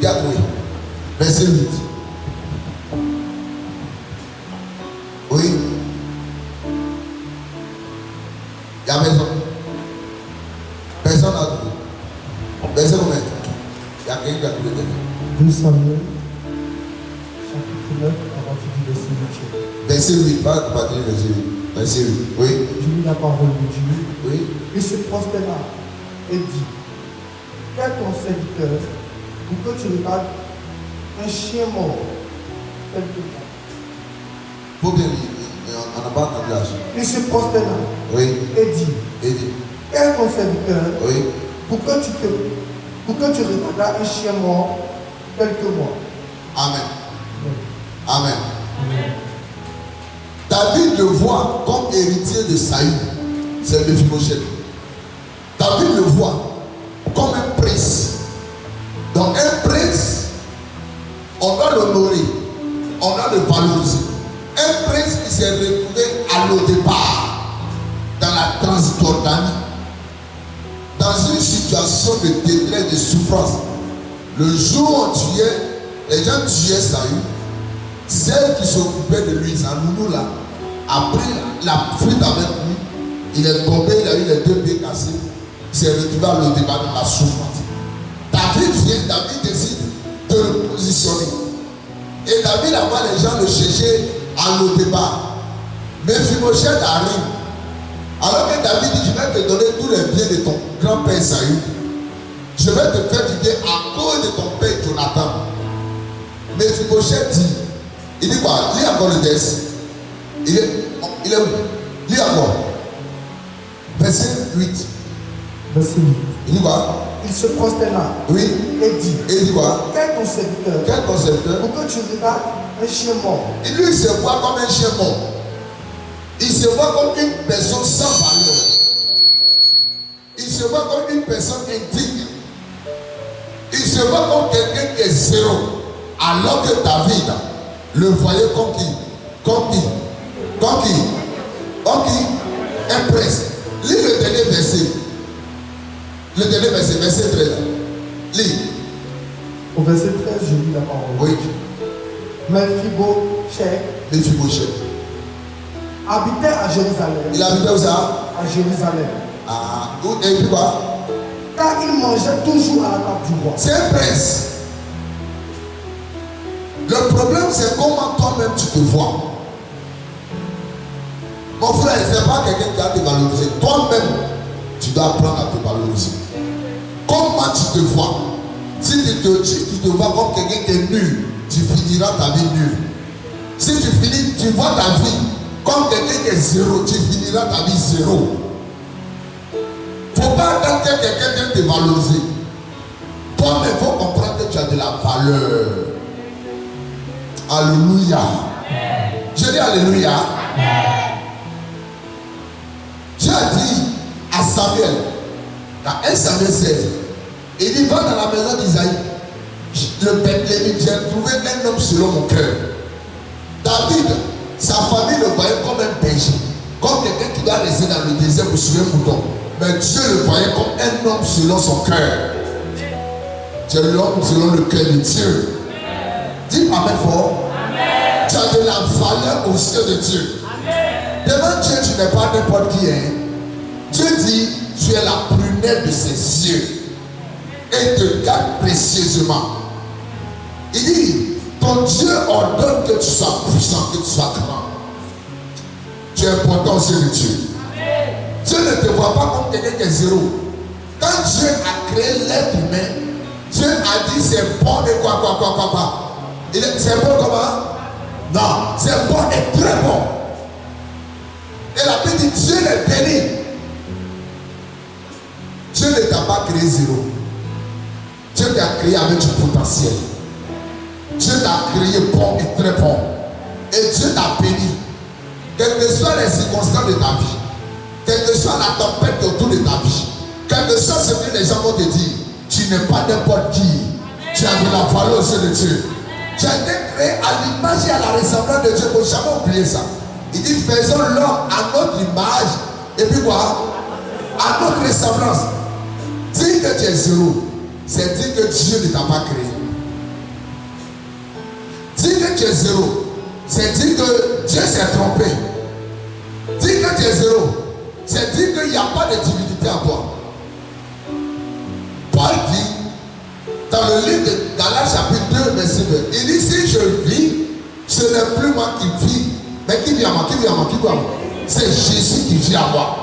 Qui a trouvé? Verset 8. Oui. Il y a personne. Personne n'a trouvé. Verset combien? Il y a quelqu'un qui a trouvé. 2 Samuel, chapitre 9, à partir du verset 8. Verset 8, pas à partir du verset 8. Verset 8. Oui. Je lis la parole de Dieu. Oui. Il se prosterna et dit: Quel ton serviteur pour que tu regardes un chien mort tel que toi. Faut bien lire. On n'a pas entendu la suite. Il se prosterna Oui. et dit: Et dit. Quel ton serviteur Oui. pour que tu regardes un chien mort tel que moi. Amen. Amen. David le voit comme héritier de Saül. C'est Méphibosheth. David le voit comme un prince. Donc un prince, on doit l'honorer, on doit le valoriser. Un prince qui s'est retrouvé à le départ dans la Transjordanie, dans une situation de détresse, de souffrance. Le jour où on tuait, les gens tuaient Saül. Celle qui s'occupait de lui, sa nounou là, a pris la fuite avec lui. Il est tombé, il a eu les 2 pieds cassés. Il s'est retrouvé à le départ dans la souffrance. David décide de le positionner. Et David, avant les gens le cherchaient à le départ. Méphibosheth arrive. Alors que David dit: je vais te donner tous les biens de ton grand-père Saül. Je vais te faire du bien à cause de ton père Jonathan. Méphibosheth dit, il dit quoi? Lis encore le texte. Il est où? Lis encore. Verset 8. Verset 8. Il dit quoi? Il se prosterna. Oui. Et dit: Et il dit quoi? Quel ton serviteur Quel concepteur? pour que tu regardes un chien mort. Et lui, il se voit comme un chien mort. Il se voit comme une personne sans valeur. Il se voit comme une personne indigne. Il se voit comme quelqu'un qui est zéro. Alors que David le voyait comme qui? Comme qui? Comme qui? Comme qui? Un prince. Lis le dernier verset. Le dernier verset, verset 13. Lis. Au verset 13, je lis la parole. Oui. Méphibosheth habitait à Jérusalem. Il habitait où ça? À Jérusalem. Ah, et puis quoi? Car il mangeait toujours à la table du roi. C'est un prince. Le problème, c'est comment toi-même tu te vois. Mon frère, ce n'est pas quelqu'un qui a te valoriser. Toi-même, tu dois apprendre à te valoriser. Comment tu te vois? Si tu te vois comme quelqu'un qui est nul, tu finiras ta vie nulle. Si tu vois ta vie comme quelqu'un qui est zéro, tu finiras ta vie zéro. Il ne faut pas attendre que quelqu'un vienne te valoriser. Toi-même, il faut comprendre que tu as de la valeur. Alléluia. Je dis Alléluia. Dieu a dit à Samuel, dans 1 Samuel 16, il dit: va dans la maison d'Isaïe, le Bethléem, j'ai trouvé un homme selon mon cœur. David, sa famille le voyait comme un berger, comme quelqu'un qui doit rester dans le désert pour suivre un mouton. Mais Dieu le voyait comme un homme selon son cœur. Tu es l'homme selon le cœur de Dieu. Dis Amen fort. Amen. Tu as de la valeur aux yeux de Dieu. Amen. Devant Dieu, tu n'es pas n'importe qui. Hein? Dieu dit: tu es la prunelle de ses yeux et te garde précieusement. Il dit: ton Dieu ordonne que tu sois puissant, que tu sois grand. Tu es important aux yeux de Dieu. Amen. Dieu ne te voit pas comme quelqu'un qui est zéro. Quand Dieu a créé l'être humain, Dieu a dit: c'est bon et quoi. C'est bon comment? Non, c'est bon et très bon. Et la Bible dit: Dieu est béni. Dieu ne t'a pas créé zéro. Dieu t'a créé avec du potentiel. Dieu t'a créé bon et très bon. Et Dieu t'a béni. Quelles que soient les circonstances de ta vie, quelle que soit la tempête autour de ta vie, quel que soit ce que les gens vont te dire, tu n'es pas n'importe qui. Tu as de la valeur aux yeux de Dieu. Tu as été créé à l'image et à la ressemblance de Dieu. Il ne faut jamais oublier ça. Il dit: faisons l'homme à notre image. Et puis quoi? À notre ressemblance. Dire que tu es zéro, c'est dire que Dieu ne t'a pas créé. que tu es zéro, c'est dire que Dieu s'est trompé. Dire que tu es zéro, c'est dire qu'il n'y a pas de divinité en toi. Paul dit, dans le livre de Galates chapitre 2, verset 2, il dit, si je vis, ce n'est plus moi qui vis, mais qui vit à moi, c'est Jésus qui vit à moi.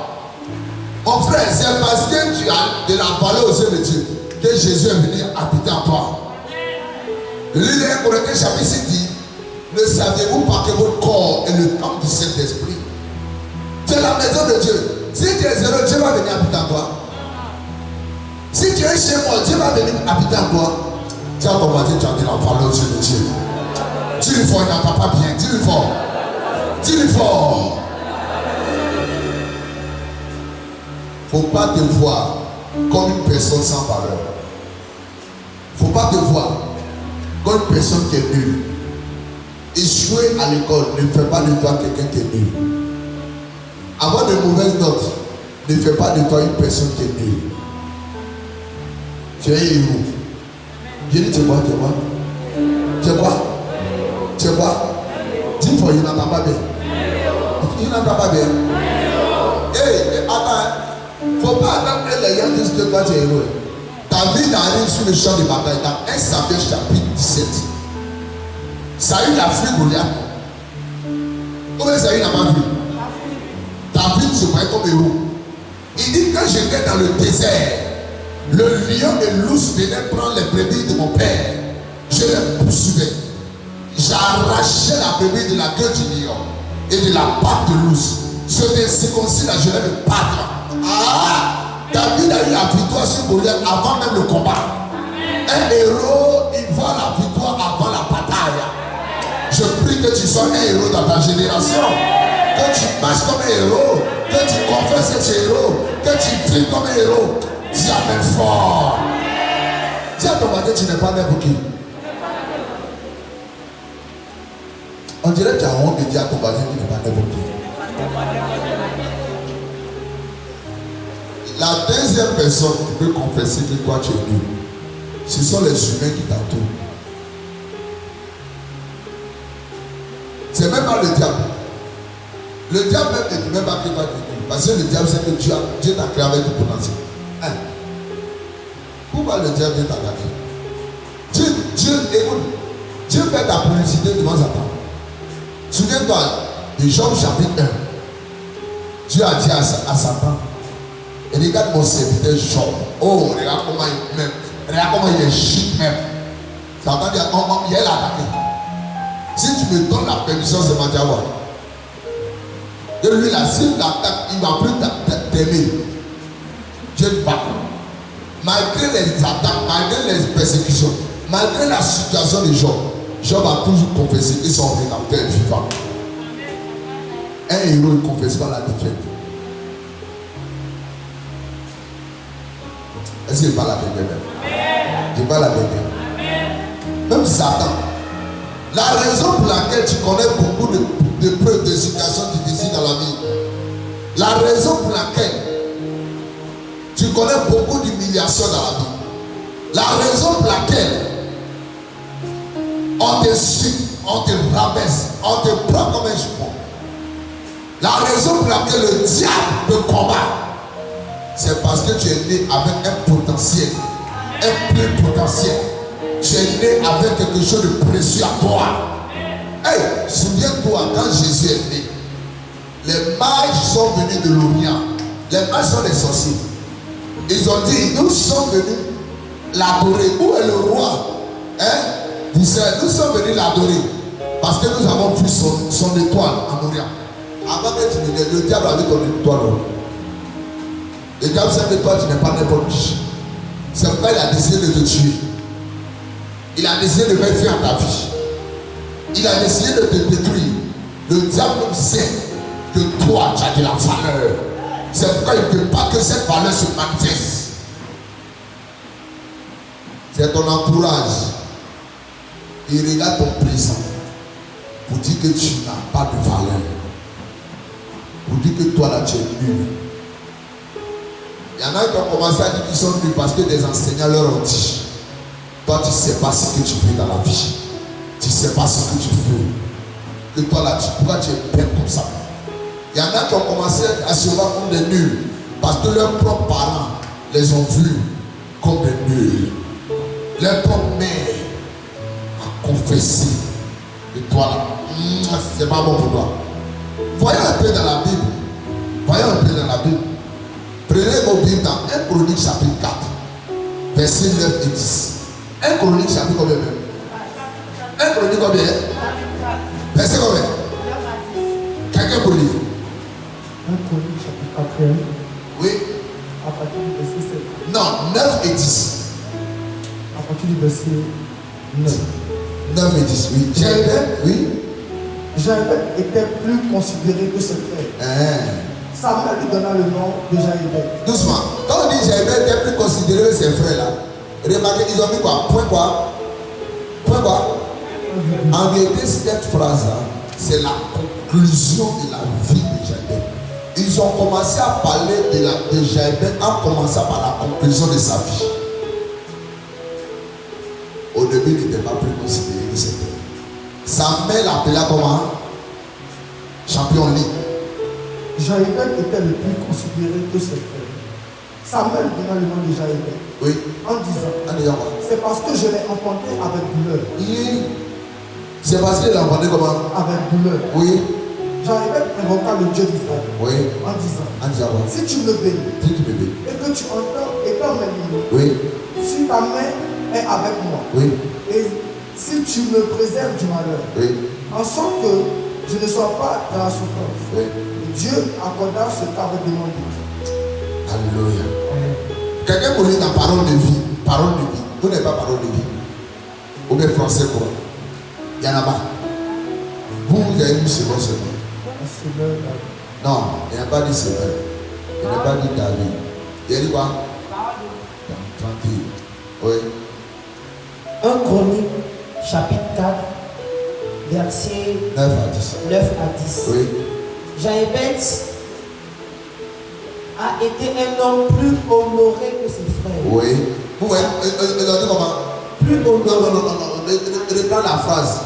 Mon frère, c'est parce que tu as de la valeur aux yeux de Dieu que Jésus est venu habiter en toi. Le livre de 1 Corinthiens chapitre 6 dit, ne savez-vous pas que votre corps est le temple du Saint-Esprit? C'est la maison de Dieu. Si tu es zéro, Dieu va venir habiter en toi. Si tu es chez moi, Dieu va venir habiter en toi. Tu as commencé, tu as de la valeur aux yeux de Dieu. Dis-le fort, il n'entend pas bien. Dis-le fort. Dis-le fort. Il ne faut pas te voir comme une personne sans valeur. Il ne faut pas te voir comme une personne qui est nulle. Échouer à l'école ne fait pas de toi quelqu'un qui est nul. Avoir de mauvaises notes ne fait pas de toi une personne qui est nulle. Tu es un héros. Viens dis, tu es quoi? Tu es quoi? Tu es quoi? Dis moi, il n'entend pas bien. Il n'entend pas bien. Hey, attends. Il ne faut pas attendre que les gens disent que toi tu es héros. David arrive sur le champ de bataille dans 1 Samuel chapitre 17. Saül a fui Goliath. Comment Saül n'a pas vu? David se voyait comme héros. Il dit que j'étais dans le désert. Le lion et l'ours venaient prendre les brebis de mon père. Je les poursuivais. J'arrachais la brebis de la gueule du lion et de la patte de l'ours. Je me circoncis là, je vais me battre. Ah! David a eu la victoire sur Goliath avant même le combat. Un héros, il voit la victoire avant la bataille. Je prie que tu sois un héros dans ta génération. Que tu marches comme un héros. Que tu confesses que tu es héros. Que tu vis comme un héros. Dis amen fort. Dis à ton matin, tu n'es pas né pour qui? On dirait que tu as honte de dire à ton matin, tu n'es pas né pour qui? La deuxième personne qui peut confesser que toi tu es nul, ce sont les humains qui t'entourent. C'est même pas le diable. Le diable même ne dit même pas que toi tu es nul. Parce que le diable sait que Dieu t'a créé avec du potentiel. Hein? Pourquoi le diable vient t'attaquer? Écoute, Dieu fait ta publicité devant Satan. Souviens-toi de Job chapitre 1. Dieu a dit à Satan, et regarde mon serviteur Job. Oh, regarde comment il m'aime. Regarde comment il est chic même. Satan dit, il est attaqué. Si tu me donnes la permission, c'est ma diable. Et lui, là, s'il l'attaque, il ne va plus t'aimer. Dieu ne va pas. Malgré les attaques, malgré les persécutions, malgré la situation de Job, Job a toujours confessé que son rédempteur est vivant. Un héros ne confesse pas la défaite. Est-ce qu'il parle avec même? Il parle avec même. Même Satan. La raison pour laquelle tu connais beaucoup de preuves de situations difficiles dans la vie, la raison pour laquelle tu connais beaucoup d'humiliations dans la vie, la raison pour laquelle on te suit, on te rabaisse, on te prend comme un jupon, la raison pour laquelle le diable te combat, c'est parce que tu es né avec un potentiel, un plein potentiel. Tu es né avec quelque chose de précieux à toi. Hey, souviens-toi, quand Jésus est né, les mages sont venus de l'Orient. Les mages sont les sorciers. Ils ont dit, nous sommes venus l'adorer. Où est le roi? D'Israël, nous sommes venus l'adorer. Parce que nous avons vu son étoile en Orient. Avant que tu me dises, le diable avait ton étoile. Le diable sait que toi, tu n'es pas n'importe qui. C'est pourquoi il a décidé de te tuer. Il a décidé de mettre fin à ta vie. Il a décidé de te détruire. Le diable sait que toi, tu as de la valeur. C'est pourquoi il ne veut pas que cette valeur se manifeste. C'est ton entourage. Il regarde ton présent pour dire que tu n'as pas de valeur. Pour dire que toi, là, tu es nul. Il y en a qui ont commencé à dire qu'ils sont nuls parce que des enseignants leur ont dit, toi, tu ne sais pas ce que tu fais dans la vie. Tu ne sais pas ce que tu fais. Que toi là, pourquoi tu es bête comme ça? Il y en a qui ont commencé à se voir comme des nuls. Parce que leurs propres parents les ont vus comme des nuls. Leur propre mère a confessé. Et toi là, c'est pas bon pour toi. Voyons un peu dans la Bible. Voyons un peu dans la Bible. Prenez vos Bibles dans 1 Chronique chapitre 4, versets 9 et 10. 1 Chronique chapitre combien même? 1 Chronique combien? Verset combien? Quelqu'un pour lire. 1 Chronique chapitre 4. Oui. À partir du verset 7. Non, 9 et 10. À partir du verset 9. 9 et 10, oui. Jaébet, oui. Jaébet était plus considéré que ses frères. Samuel lui donna le nom de Jaébet. Doucement. Quand on dit Jaébet était plus considéré que ses frères là, remarquez, ils ont mis quoi? Point quoi? Point quoi? En vérité, cette phrase là, c'est la conclusion de la vie de Jaébet. Ils ont commencé à parler de Jaébet en commençant par la conclusion de sa vie. Au début, il n'était pas plus considéré que ses frères. Samuel l'appela comment? Champion ligue. Jaébet était le plus considéré que ses frères. Samuel donna le nom de Jaébet. Oui. En disant, c'est parce que je l'ai enfanté avec douleur. Oui. C'est parce qu'il l'a enfanté comment? Avec douleur. Oui. Jaébet invoqua le Dieu d'Israël. Oui. En disant, quoi? si tu me bénis, Si tu me bénis. et que tu entends mes limites, oui. si ta main est avec moi, oui. et si tu me préserves du malheur, oui. en sorte que je ne sois pas dans la souffrance, oui. Dieu accorda ce qu'avait demandé. Alléluia. Quelqu'un pour lire la parole de vie. Parole de vie. Vous n'avez pas parole de vie. Ou bien français quoi? Il y en a pas. Vous avez lu ce mot seulement. Non, il n'a pas dit Seigneur. Il n'a pas dit David. Il a dit quoi? Tranquille. Oui. 1 Chronique, chapitre 4, versets 9 à 10. Oui. Jaébet a été un homme plus honoré que ses frères. Oui. Vous voyez, il a dit comment? Plus honoré. Non. Reprends la phrase.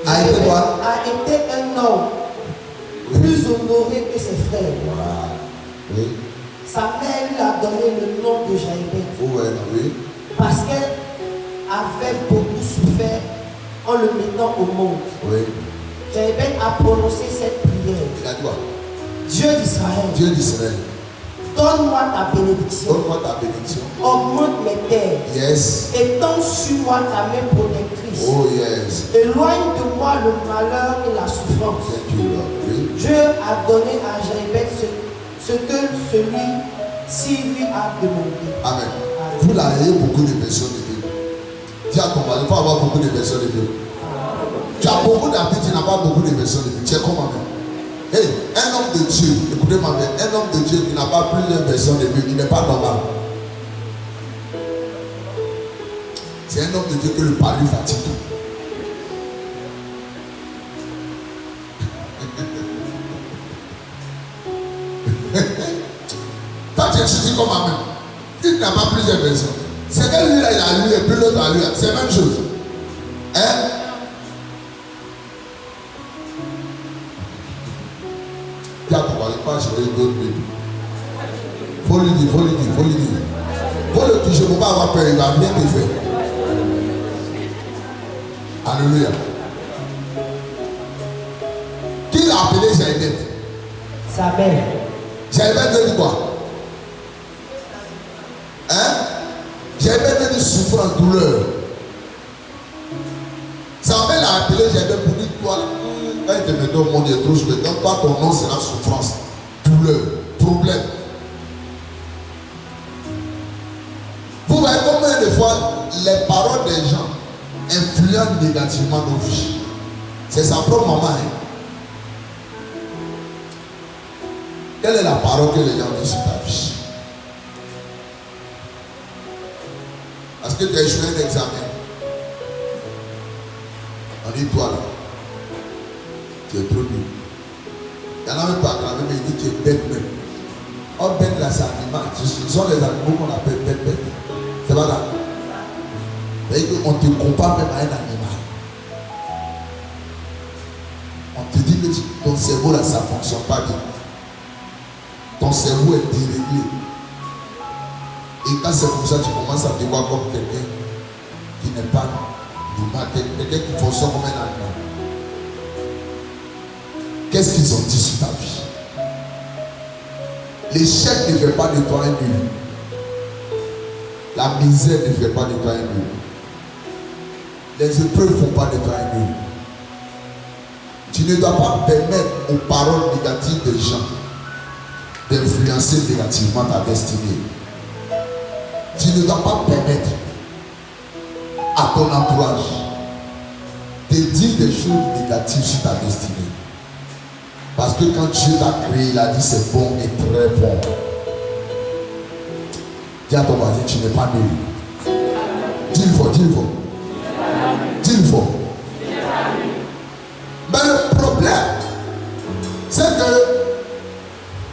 A été quoi? A été un homme plus honoré que ses frères. Voilà. Oui. Sa mère lui a donné le nom de Jaébet. Oui. Parce qu'elle avait beaucoup souffert en le mettant au monde. Oui. Jaébet a prononcé cette prière. Il a dit quoi? Dieu d'Israël. Dieu d'Israël. Donne-moi ta bénédiction. Donne-moi ta bénédiction. Augmente mes terres. Yes. Étends sur moi ta main protectrice. Oh yes. Éloigne de moi le malheur et la souffrance. Thank you, Lord. Oui. Dieu a donné à Jaébet ce que celui-ci lui a demandé. Amen. Vous l'avez beaucoup de versions de Bible. Dis à ton mari, il faut avoir beaucoup de versions de Bible. Tu as beaucoup d'habitudes, tu n'as pas beaucoup de versions de Bible. Tu es comme moi-même. Hey, un homme de Dieu, écoutez-moi bien, un homme de Dieu qui n'a pas plusieurs versions de Bible, il n'est pas normal. C'est un homme de Dieu que le palu fatigue. Toi, tu étudies comme moi-même. Il n'a pas plusieurs versions. C'est que lui, là, il a lu et puis l'autre a lu. C'est la même chose. Hein? Dis à ton mari, pas acheter d'autres Bibles. Faut lui dire. Faut le toucher, il ne faut pas avoir peur, il va bien te faire. Alléluia. Qui l'a appelé Jaébet? Sa mère. Jaébet veut dire quoi? Hein? Jaébet veut dire souffrance, douleur. Sa mère l'a appelé Jaébet pour dire toi, quand il te met au monde, il est trop souffrant. Donc toi, ton nom, c'est la souffrance, douleur, problème. Vous voyez combien de fois les paroles des gens influencent négativement nos vies. C'est sa propre maman. Hein? Quelle est la parole que les gens disent sur ta vie? Parce que tu as échoué un examen. On dit toi là, tu es trop nul. Il y en a même pas gravé, mais il dit que tu es bête même. Or bête là, c'est animal. Ce sont les animaux qu'on appelle bête. C'est pas là. On te compare même à un animal. cerveau là, ça ne fonctionne pas bien. Ton cerveau est déréglé. Et quand c'est comme ça, tu commences à te voir comme quelqu'un qui n'est pas normal, quelqu'un qui fonctionne comme un animal. Qu'est-ce qu'ils ont dit sur ta vie? L'échec ne fait pas de toi un nul. La misère ne fait pas de toi un nul. Les épreuves ne font pas de toi un nul. Tu ne dois pas permettre aux paroles négatives des gens d'influencer négativement ta destinée. Tu ne dois pas permettre à ton entourage de dire des choses négatives sur ta destinée. Parce que quand Dieu t'a créé, il a dit c'est bon et très bon. Dis à ton voisin, tu n'es pas nul. Dis-le fort, dis-le fort. Dis-le fort. Mais le problème, c'est que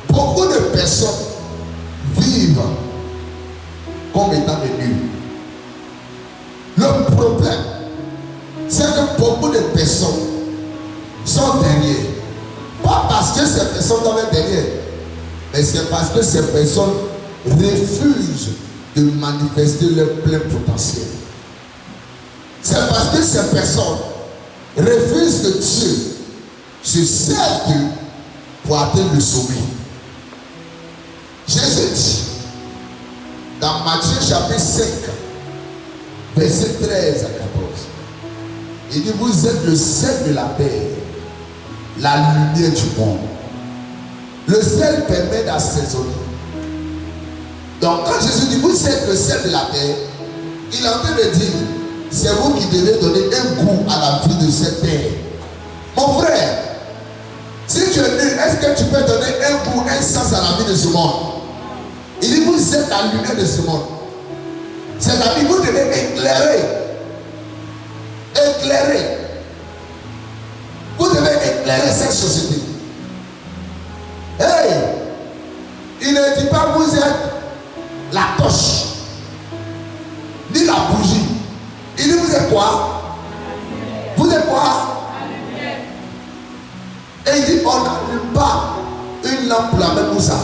beaucoup de personnes vivent comme étant des nuls. Le problème, c'est que beaucoup de personnes sont derrière. Pas parce que ces personnes doivent être derrière, mais c'est parce que ces personnes refusent de manifester leur plein potentiel. C'est parce que ces personnes refusent que Dieu se serve d'eux pour atteindre le sommet. Jésus dit dans Matthieu chapitre 5, verset 13 à 14, il dit: vous êtes le sel de la terre, la lumière du monde. Le sel permet d'assaisonner. Donc quand Jésus dit vous êtes le sel de la terre, il est en train de dire c'est vous qui devez donner un goût à la vie de cette terre. Mon frère, si tu es nul, est-ce que tu peux donner un goût, un sens à la vie de ce monde? Il dit vous êtes la lumière de ce monde. C'est-à-dire vous devez éclairer. Éclairer. Vous devez éclairer cette société. Hey! Il ne dit pas vous êtes la torche, ni la bougie. Il dit vous êtes quoi? Vous êtes quoi? Et il dit on n'allume pas une lampe pour la mettre où ça?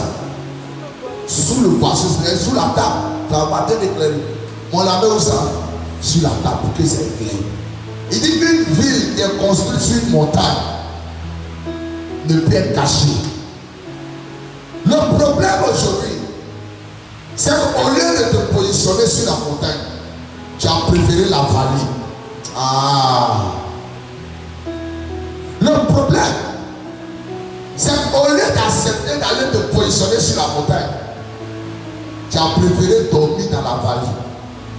Sous le poisson, sous la table. Ça va pas éclairer. On la met où ça? Sur la table pour que ça éclaire. Il dit qu'une ville qui est construite sur une montagne ne peut être cachée. Le problème aujourd'hui, c'est qu'au lieu de te positionner sur la montagne, tu as préféré la vallée. Ah. Le problème, c'est qu'au lieu d'accepter d'aller te positionner sur la montagne, tu as préféré dormir dans la vallée.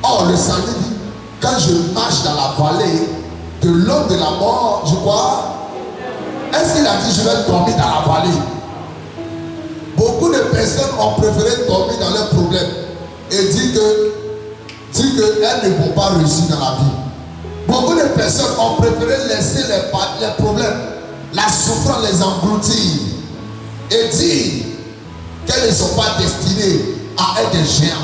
Or, le Salut dit, quand je marche dans la vallée de l'homme de la mort, je crois, est-ce qu'il a dit je vais dormir dans la vallée? Beaucoup de personnes ont préféré dormir dans leurs problèmes et dire qu'elles ne vont pas réussir dans la vie. Beaucoup de personnes ont préféré laisser les problèmes, la souffrance les engloutir et dire qu'elles ne sont pas destinées à être des géants.